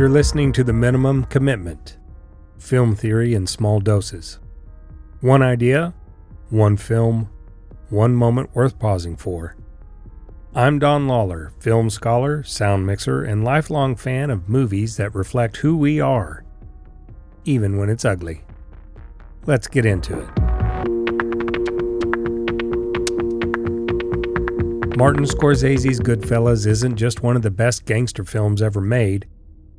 You're listening to The Minimum Commitment, film theory in small doses. One idea, one film, one moment worth pausing for. I'm Don Lawler, film scholar, sound mixer, and lifelong fan of movies that reflect who we are, even when it's ugly. Let's get into it. Martin Scorsese's Goodfellas isn't just one of the best gangster films ever made.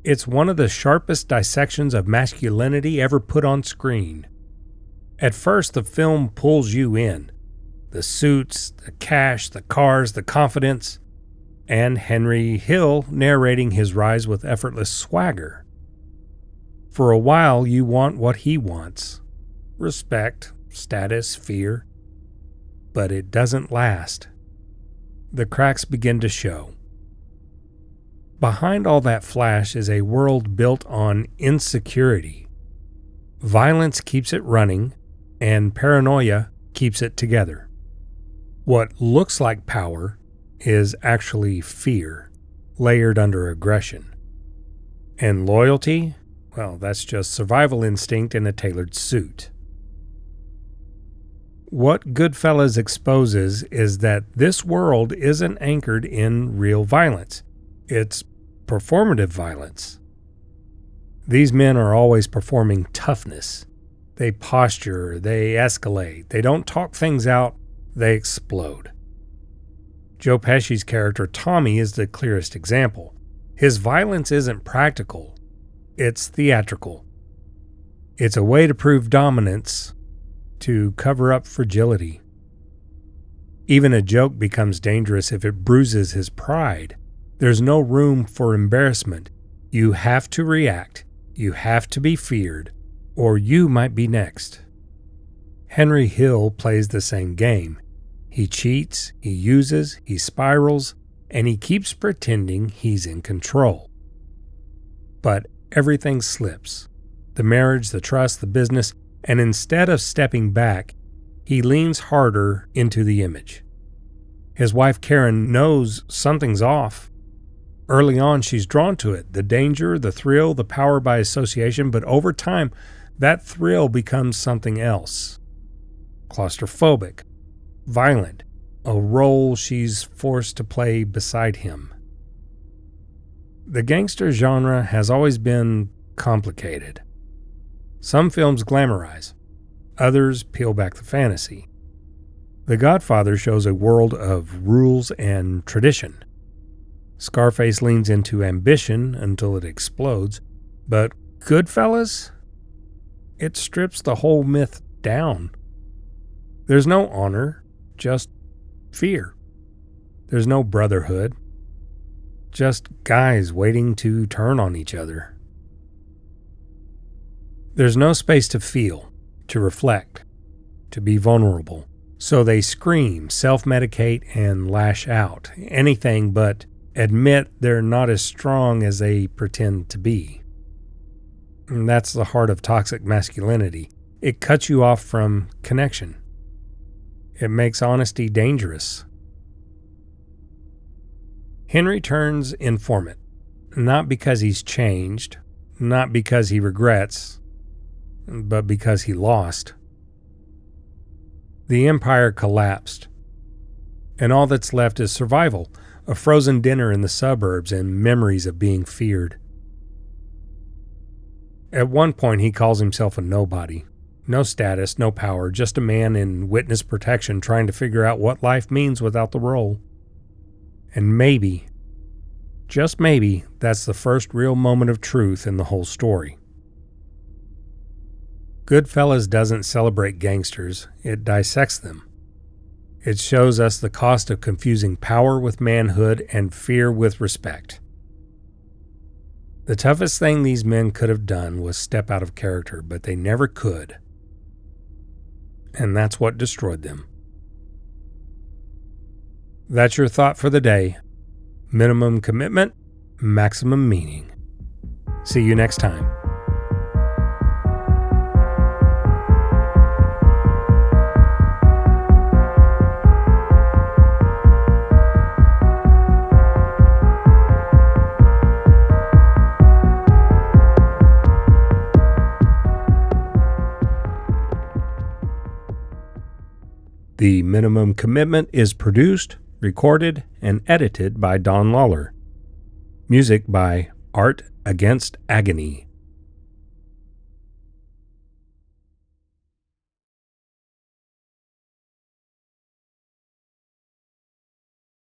It's one of the sharpest dissections of masculinity ever put on screen. At first, the film pulls you in. The suits, the cash, the cars, the confidence, and Henry Hill narrating his rise with effortless swagger. For a while, you want what he wants. Respect, status, fear. But it doesn't last. The cracks begin to show. Behind all that flash is a world built on insecurity. Violence keeps it running, and paranoia keeps it together. What looks like power is actually fear, layered under aggression. And loyalty? Well, that's just survival instinct in a tailored suit. What Goodfellas exposes is that this world isn't anchored in real violence. It's performative violence. These men are always performing toughness. They posture, they escalate, they don't talk things out, they explode. Joe Pesci's character Tommy is the clearest example. His violence isn't practical, it's theatrical. It's a way to prove dominance, to cover up fragility. Even a joke becomes dangerous if it bruises his pride. There's no room for embarrassment. You have to react. You have to be feared, or you might be next. Henry Hill plays the same game. He cheats, he uses, he spirals, and he keeps pretending he's in control. But everything slips. The marriage, the trust, the business, and instead of stepping back, he leans harder into the image. His wife Karen knows something's off. Early on, she's drawn to it, the danger, the thrill, the power by association, but over time, that thrill becomes something else. Claustrophobic, violent, a role she's forced to play beside him. The gangster genre has always been complicated. Some films glamorize, others peel back the fantasy. The Godfather shows a world of rules and tradition. Scarface leans into ambition until it explodes, but Goodfellas? It strips the whole myth down. There's no honor, just fear. There's no brotherhood, just guys waiting to turn on each other. There's no space to feel, to reflect, to be vulnerable. So they scream, self-medicate, and lash out. Anything but admit they're not as strong as they pretend to be. And that's the heart of toxic masculinity. It cuts you off from connection. It makes honesty dangerous. Henry turns informant, not because he's changed, not because he regrets, but because he lost. The empire collapsed, and all that's left is survival, a frozen dinner in the suburbs and memories of being feared. At one point, he calls himself a nobody. No status, no power, just a man in witness protection trying to figure out what life means without the role. And maybe, just maybe, that's the first real moment of truth in the whole story. Goodfellas doesn't celebrate gangsters, it dissects them. It shows us the cost of confusing power with manhood and fear with respect. The toughest thing these men could have done was step out of character, but they never could. And that's what destroyed them. That's your thought for the day. Minimum commitment, maximum meaning. See you next time. The Minimum Commitment is produced, recorded, and edited by Don Lawler. Music by Art Against Agony.